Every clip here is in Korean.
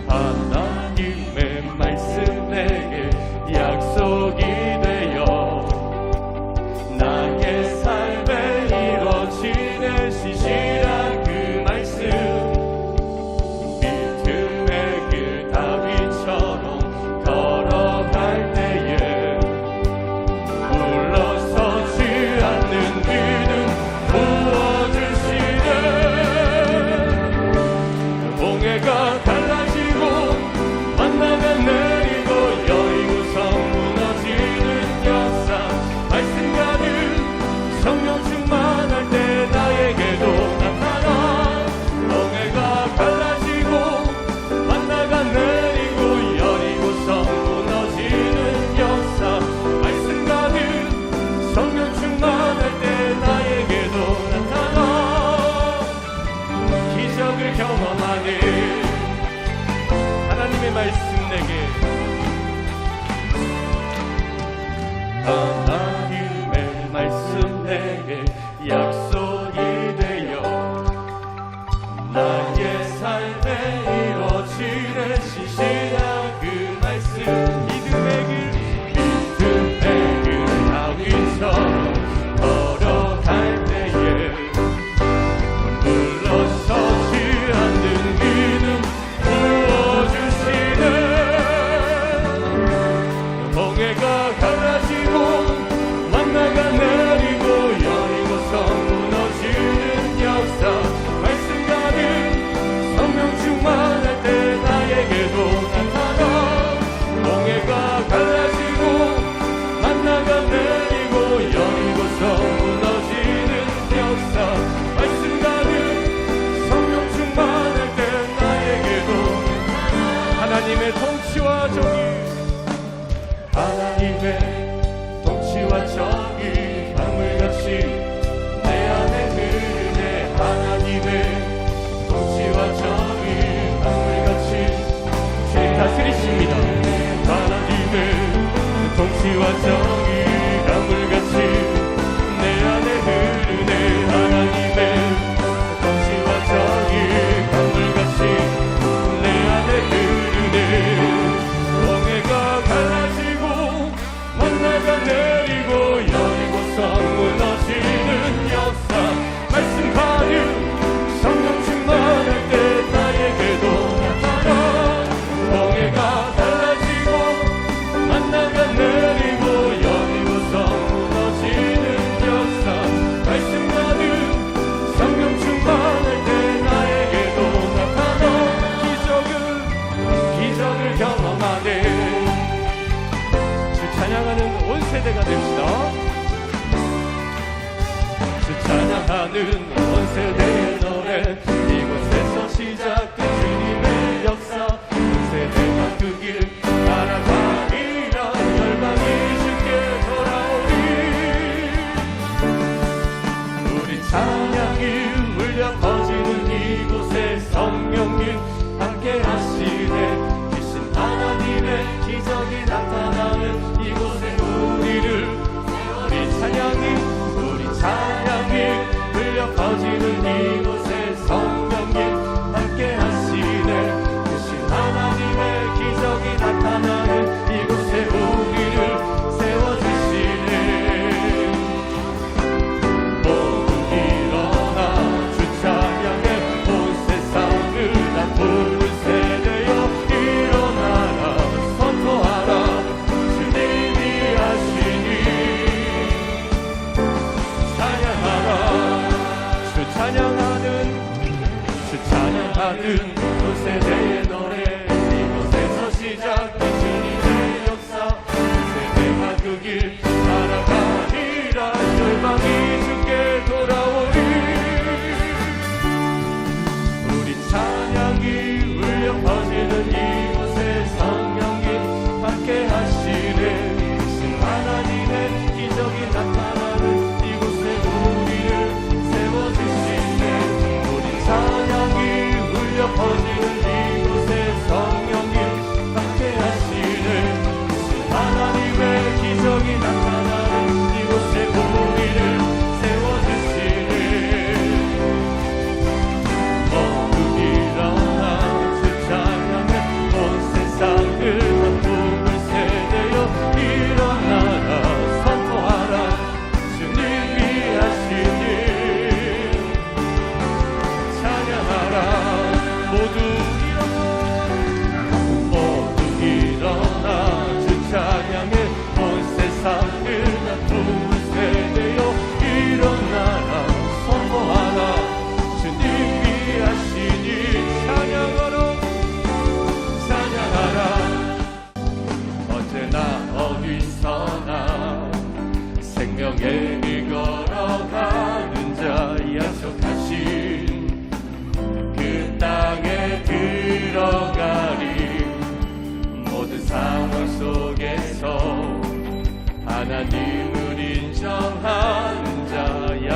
하나님의 말씀 내게 약속이 되어 나의 삶에 이뤄지는 신실한 그 말씀, 믿음의 길 다윗처럼 걸어갈 때에 물러서지 않는 믿음 부어주시네. 홍해가 갈라지고 만나가 내리고 여리고성 무너지는 역사, 말씀 가득 성령 충만할 때 나에게도 나타나. 홍해가 갈라지고 만나가 내리고 여리고성 무너지는 역사, 말씀 가득 성령 충만할 때 나에게도 나타나. 기적을 경험하는 하나님의 말씀 내게, 하나님의 말씀 내게 약속이 되어 나의 삶에 이루어지는 신실한 그 말씀, 믿음의 길 다윗처럼 걸어갈 때에 물러서지 않는 믿음 부어주시네. 홍해가 갈라지고 만나가 내리고 여리고성 무너지는 역사, 말씀 가득 성령 충만할 때 나에게도 나타나. 홍해가 갈라지고 만나가 내리고 여리고성 무너지는 역사, 말씀 가득 성령 충만할 때 나에게도 하나님의 통치와 정의, 하나님의 통치와 정의 강물같이 내 안에 흐르네. 하나님의 통치와 정의 강물같이 주님 다스리십니다. 하나님의 통치와 정의 강물같이 내 안에 흐르네. 하나님의 통치와 정의 강물같이 내 안에 흐르네. 홍해가 갈라지고 만나가 내리고 여리고성 무너지는 역사, 말씀 가득 성령 충만할 때 나에게도 나타나. 홍해가 갈라지고 만나가 내리고 여리고성 무너지는 역사, 말씀 가득 성령 충만할 때 나에게도 나타나. 기적을 경험하네. 주 찬양하는 온 세대가 됩시다. 주 찬양하는 온 세대의 노래, 이곳에서 시작된 주님의 역사, 온 세대가 그 길 따라가리라. 열방이 주께 돌아오리. 우리 찬양이 울려 퍼지는 이곳에 성령님 함께 하시네. 주신 하나님의 기적이 나타나는 이곳에 우리 찬양이 울려 퍼지는 이곳에 성령님 함께 하시네. 주신 하나님의 기적이 나타나는 이곳에 우리를 세워주시네. 모두 일어나 주 찬양해. 온 세상을 난 부른 세대여 일어나라. 선포하라. 주님이 하시니 찬양하라. 주 찬양하는 온 세대의 노래, 이곳에서 시작된 주님의 역사, 온 세대가 그 길 따라가리라. 열방이 주께 돌아오리. 우리 찬양이 울려 퍼지는 이곳에 성령님 함께 하시네. 주신 하나님의 기적이 나타나는 이곳에 우리를 세워주시네. 우리 찬양이 울려 퍼지는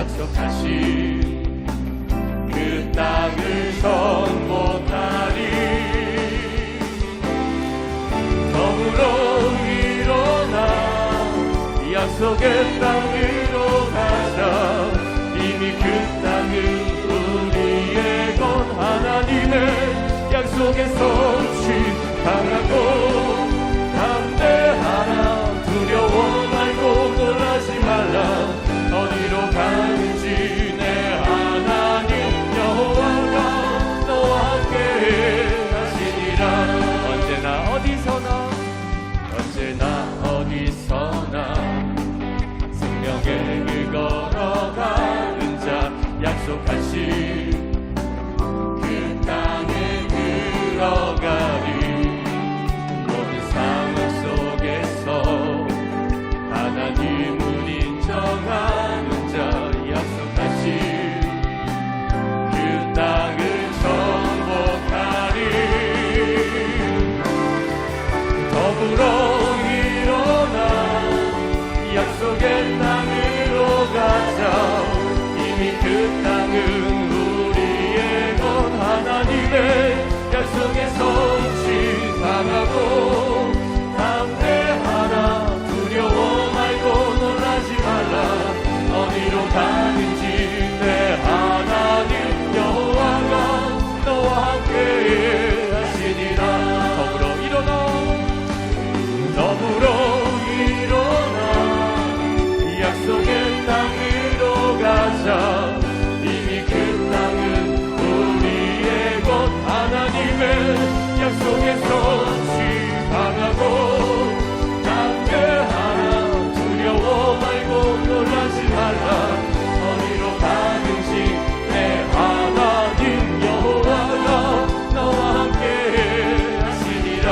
약속하신 그 땅을 선포하리. 더불어 일어나 약속의 땅으로 가자. 이미 그 땅은 우리의 것. 하나님의 약속의 성취 당하고 담대하라. 두려워 말고 놀라지 말라. 어디로 가는지 내 하나님 여호와가 너와 함께 하시니라. 언제나 어디서나 생명의 길 걸어가는 자 약속하신 그 땅에 들어가리. 모든 상황 속에서 하나님을 인정하는 자 약속하신 그 땅을 정복하리. 더불어 약속의 땅으로 가자. 이미 그 땅은 우리의 것. 하나님의 약속의 성취 당하고 담대하라. 두려워 말고 놀라지 말라. 어디로 가는지 내 하나님 여호와가 너와 함께 하시니라. 더불어 약속의 땅으로 가자. 이미 그 땅은 우리의 것. 하나님의 약속의 성취 당하고 담대하라. 두려워 말고 놀라지 말라. 어디로 가는지 내 하나님 여호와가 너와 함께 하시니라.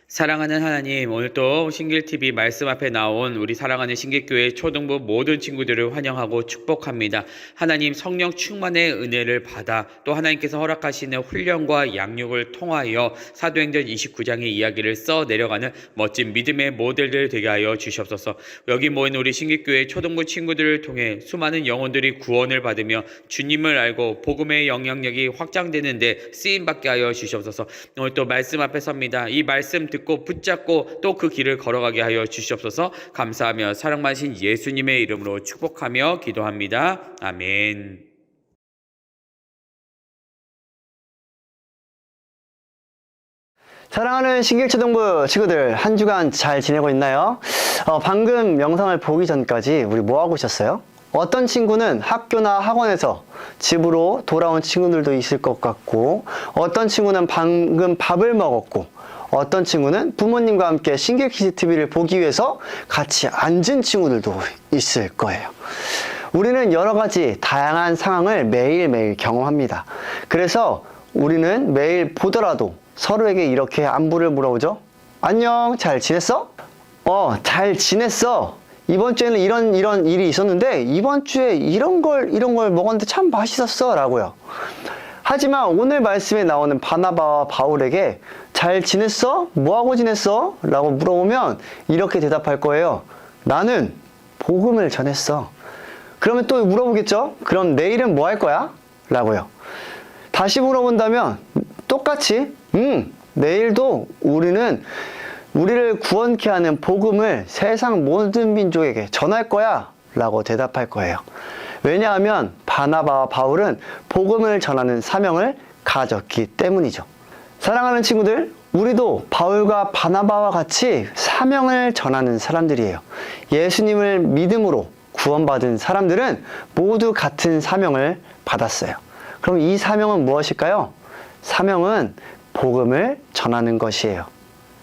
사랑하는 하나님, 오늘 또 신길TV 말씀 앞에 나온 우리 사랑하는 신길교회 초등부 모든 친구들을 환영하고 축복합니다. 하나님 성령 충만의 은혜를 받아 또 하나님께서 허락하시는 훈련과 양육을 통하여 사도행전 29장의 이야기를 써 내려가는 멋진 믿음의 모델들 되게 하여 주시옵소서. 여기 모인 우리 신길교회 초등부 친구들을 통해 수많은 영혼들이 구원을 받으며 주님을 알고 복음의 영향력이 확장되는데 쓰임받게 하여 주시옵소서. 오늘 또 말씀 앞에 섭니다. 이 말씀 듣고 붙잡고 또 그 길을 걸어가게 하여 주시옵소서. 감사하며 사랑 많으신 예수님의 이름으로 축복하며 기도합니다. 아멘. 사랑하는 신길초등부 친구들, 한 주간 잘 지내고 있나요? 방금 영상을 보기 전까지 우리 뭐 하고 있었어요? 어떤 친구는 학교나 학원에서 집으로 돌아온 친구들도 있을 것 같고, 어떤 친구는 방금 밥을 먹었고, 어떤 친구는 부모님과 함께 신길키즈TV를 보기 위해서 같이 앉은 친구들도 있을 거예요. 우리는 여러 가지 다양한 상황을 매일매일 경험합니다. 그래서 우리는 매일 보더라도 서로에게 이렇게 안부를 물어보죠. 안녕, 잘 지냈어? 잘 지냈어. 이번 주에는 이런 일이 있었는데 이번 주에 이런 걸 먹었는데 참 맛있었어 라고요. 하지만 오늘 말씀에 나오는 바나바와 바울에게 잘 지냈어? 뭐하고 지냈어? 라고 물어보면 이렇게 대답할 거예요. 나는 복음을 전했어. 그러면 또 물어보겠죠? 그럼 내일은 뭐 할 거야? 라고요. 다시 물어본다면 똑같이 내일도 우리를 구원케 하는 복음을 세상 모든 민족에게 전할 거야 라고 대답할 거예요. 왜냐하면 바나바와 바울은 복음을 전하는 사명을 가졌기 때문이죠. 사랑하는 친구들, 우리도 바울과 바나바와 같이 사명을 전하는 사람들이에요. 예수님을 믿음으로 구원받은 사람들은 모두 같은 사명을 받았어요. 그럼 이 사명은 무엇일까요? 사명은 복음을 전하는 것이에요.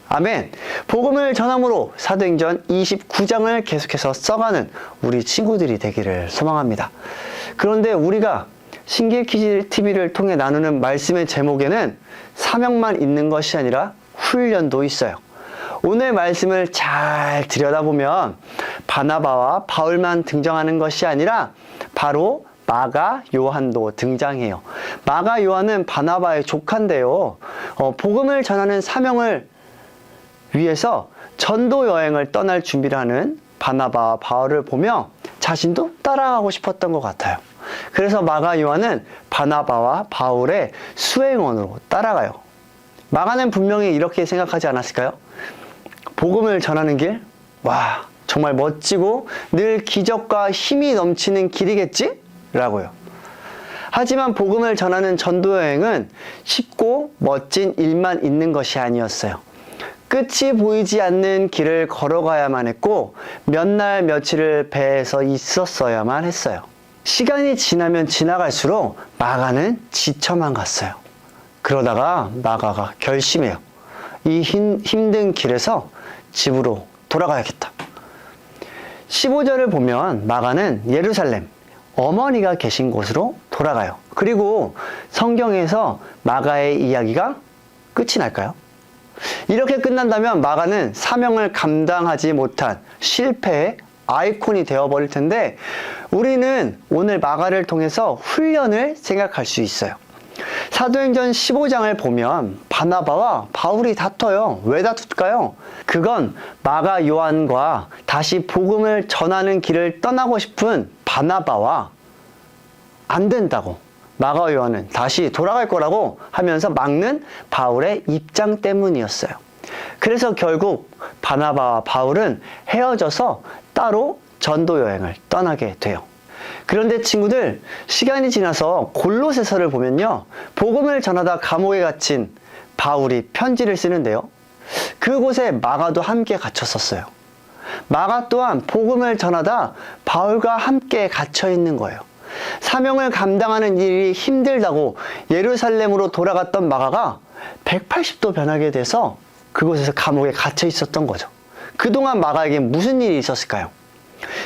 아멘. 복음을 전함으로 사도행전 29장을 계속해서 써가는 우리 친구들이 되기를 소망합니다. 그런데 우리가 신길키즈TV를 통해 나누는 말씀의 제목에는 사명만 있는 것이 아니라 훈련도 있어요. 오늘 말씀을 잘 들여다보면 바나바와 바울만 등장하는 것이 아니라 바로 마가 요한도 등장해요. 마가 요한은 바나바의 조카인데요. 복음을 전하는 사명을 위해서 전도 여행을 떠날 준비를 하는 바나바와 바울을 보며 자신도 따라가고 싶었던 것 같아요. 그래서 마가 요한은 바나바와 바울의 수행원으로 따라가요. 마가는 분명히 이렇게 생각하지 않았을까요? 복음을 전하는 길? 와, 정말 멋지고 늘 기적과 힘이 넘치는 길이겠지? 라고요. 하지만 복음을 전하는 전도여행은 쉽고 멋진 일만 있는 것이 아니었어요. 끝이 보이지 않는 길을 걸어가야만 했고 몇 날 며칠을 배에서 있었어야만 했어요. 시간이 지나면 지나갈수록 마가는 지쳐만 갔어요. 그러다가 마가가 결심해요. 이 힘든 길에서 집으로 돌아가야겠다. 15절을 보면 마가는 예루살렘, 어머니가 계신 곳으로 돌아가요. 그리고 성경에서 마가의 이야기가 끝이 날까요? 이렇게 끝난다면 마가는 사명을 감당하지 못한 실패의 아이콘이 되어버릴 텐데 우리는 오늘 마가를 통해서 훈련을 생각할 수 있어요. 사도행전 15장을 보면 바나바와 바울이 다퉈요. 왜 다툴까요? 그건 마가 요한과 다시 복음을 전하는 길을 떠나고 싶은 바나바와 안 된다고 마가 요한은 다시 돌아갈 거라고 하면서 막는 바울의 입장 때문이었어요. 그래서 결국 바나바와 바울은 헤어져서 따로 전도 여행을 떠나게 돼요. 그런데 친구들, 시간이 지나서 골로새서를 보면요, 복음을 전하다 감옥에 갇힌 바울이 편지를 쓰는데요, 그곳에 마가도 함께 갇혔었어요. 마가 또한 복음을 전하다 바울과 함께 갇혀 있는 거예요. 사명을 감당하는 일이 힘들다고 예루살렘으로 돌아갔던 마가가 180도 변하게 돼서 그곳에서 감옥에 갇혀 있었던 거죠. 그동안 마가에게 무슨 일이 있었을까요?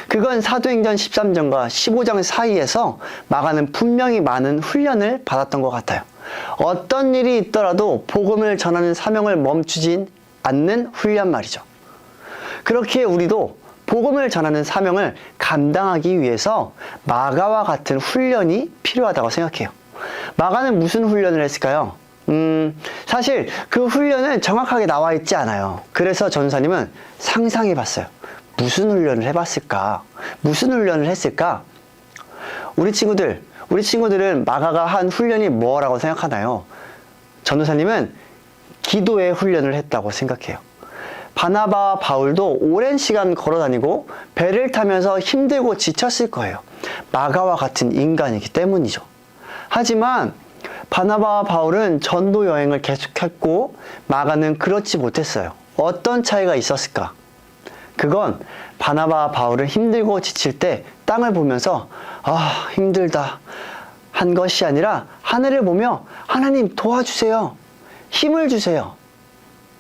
그건 사도행전 13장과 15장 사이에서 마가는 분명히 많은 훈련을 받았던 것 같아요. 어떤 일이 있더라도 복음을 전하는 사명을 멈추진 않는 훈련 말이죠. 그렇기에 우리도 복음을 전하는 사명을 감당하기 위해서 마가와 같은 훈련이 필요하다고 생각해요. 마가는 무슨 훈련을 했을까요? 사실 그 훈련은 정확하게 나와 있지 않아요. 그래서 전사님은 상상해 봤어요. 무슨 훈련을 해봤을까? 무슨 훈련을 했을까? 우리 친구들은 마가가 한 훈련이 뭐라고 생각하나요? 전도사님은 기도의 훈련을 했다고 생각해요. 바나바와 바울도 오랜 시간 걸어다니고 배를 타면서 힘들고 지쳤을 거예요. 마가와 같은 인간이기 때문이죠. 하지만 바나바와 바울은 전도 여행을 계속했고 마가는 그렇지 못했어요. 어떤 차이가 있었을까? 그건 바나바와 바울은 힘들고 지칠 때 땅을 보면서 아, 힘들다 한 것이 아니라 하늘을 보며 하나님 도와주세요. 힘을 주세요.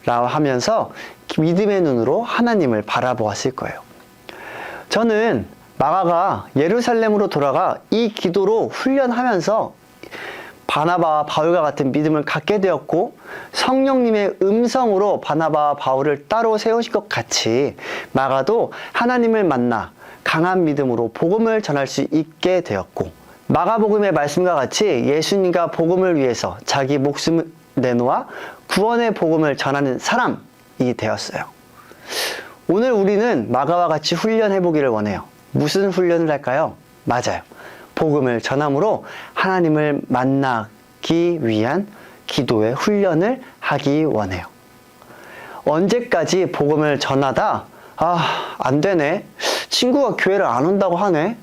라고 하면서 믿음의 눈으로 하나님을 바라보았을 거예요. 저는 마가가 예루살렘으로 돌아가 이 기도로 훈련하면서 바나바와 바울과 같은 믿음을 갖게 되었고 성령님의 음성으로 바나바와 바울을 따로 세우신 것 같이 마가도 하나님을 만나 강한 믿음으로 복음을 전할 수 있게 되었고 마가복음의 말씀과 같이 예수님과 복음을 위해서 자기 목숨을 내놓아 구원의 복음을 전하는 사람이 되었어요. 오늘 우리는 마가와 같이 훈련해 보기를 원해요. 무슨 훈련을 할까요? 맞아요. 복음을 전함으로 하나님을 만나기 위한 기도의 훈련을 하기 원해요. 언제까지 복음을 전하다 안 되네. 친구가 교회를 안 온다고 하네.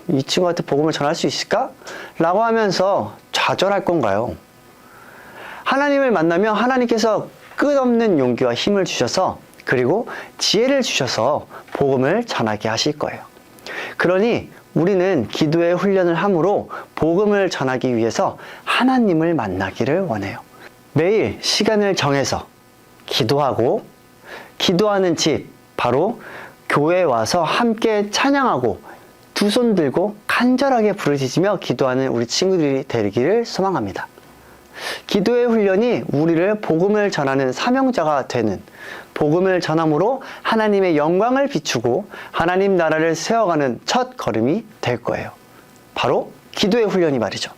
이 친구한테 복음을 전할 수 있을까? 라고 하면서 좌절할 건가요? 하나님을 만나면 하나님께서 끝없는 용기와 힘을 주셔서 그리고 지혜를 주셔서 복음을 전하게 하실 거예요. 그러니 우리는 기도의 훈련을 함으로 복음을 전하기 위해서 하나님을 만나기를 원해요. 매일 시간을 정해서 기도하고 기도하는 집, 바로 교회에 와서 함께 찬양하고 두 손 들고 간절하게 부르짖으며 기도하는 우리 친구들이 되기를 소망합니다. 기도의 훈련이 우리를 복음을 전하는 사명자가 되는, 복음을 전함으로 하나님의 영광을 비추고 하나님 나라를 세워가는 첫 걸음이 될 거예요. 바로 기도의 훈련이 말이죠.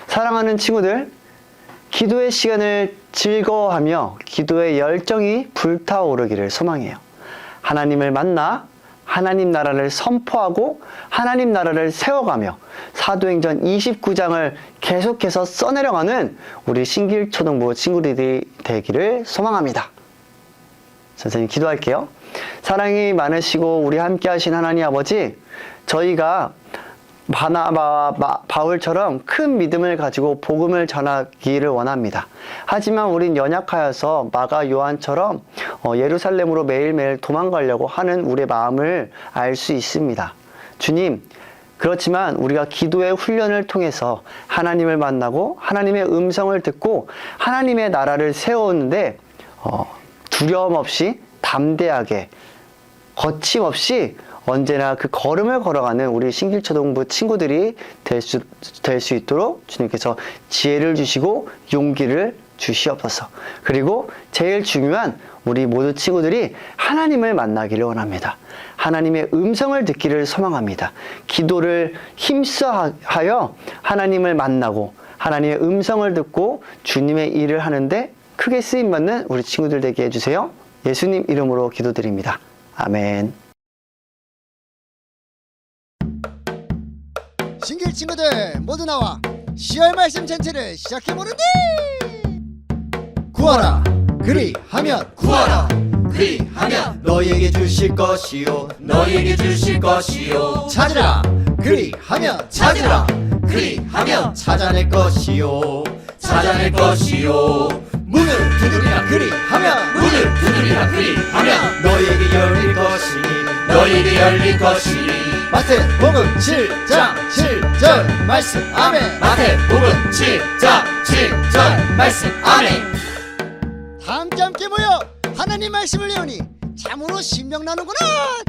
사랑하는 친구들, 기도의 시간을 즐거워하며 기도의 열정이 불타오르기를 소망해요. 하나님을 만나 하나님 나라를 선포하고 하나님 나라를 세워가며 사도행전 29장을 계속해서 써내려가는 우리 신길초등부 친구들이 되기를 소망합니다. 선생님 기도할게요. 사랑이 많으시고 우리 함께 하신 하나님 아버지, 저희가 바나바와 바울처럼 큰 믿음을 가지고 복음을 전하기를 원합니다. 하지만 우린 연약하여서 마가 요한처럼 예루살렘으로 매일매일 도망가려고 하는 우리의 마음을 알 수 있습니다. 주님, 그렇지만 우리가 기도의 훈련을 통해서 하나님을 만나고 하나님의 음성을 듣고 하나님의 나라를 세우는데 두려움 없이 담대하게 거침없이 언제나 그 걸음을 걸어가는 우리 신길초등부 친구들이 될 수 있도록 주님께서 지혜를 주시고 용기를 주시옵소서. 그리고 제일 중요한 우리 모두 친구들이 하나님을 만나기를 원합니다. 하나님의 음성을 듣기를 소망합니다. 기도를 힘써하여 하나님을 만나고 하나님의 음성을 듣고 주님의 일을 하는데 크게 쓰임받는 우리 친구들 되게 해주세요. 예수님 이름으로 기도드립니다. 아멘. 신길 친구들 모두 나와 10월 말씀 전체를 시작해보는데, 구하라 그리하면, 구하라 그리하면 너희에게 주실 것이요, 너희에게 주실 것이요 찾으라 그리하면, 찾으라 그리하면 찾아낼 것이요, 찾아낼 것이요 문을 두드리라 그리하면, 문을 두드리라 그리하면 너희에게 열릴 것이니 너희에게 열릴 것이니 마태복음 7장 7절 말씀. 아멘. 마태복음 7장 7절 말씀. 아멘. 다 함께 모여 하나님 말씀을 외우니 참으로 신명나는구나.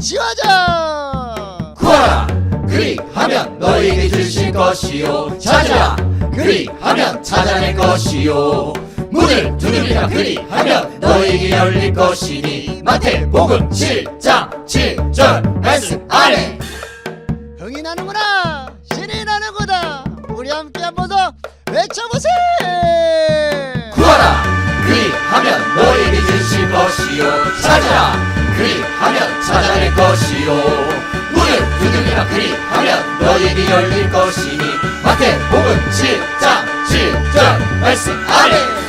지화자. 구하라 그리하면 너희에게 주실 것이요, 찾으라 그리하면 찾아낼 것이요 문을 두드리라 그리하면 너희에게 열릴 것이니 마태복음 7장 7절 말씀. 아멘. 흥이 나는구나. 신이 나는구나. 우리 함께 한 번 더 외쳐보세. 구하라 그리하면 너희에게 주실 것이요, 찾으라 그리하면 찾아낼 것이요 문을 두드리라 그리하면 너희에게 열릴 것이니 마태복음 7장 7절 말씀. 아멘.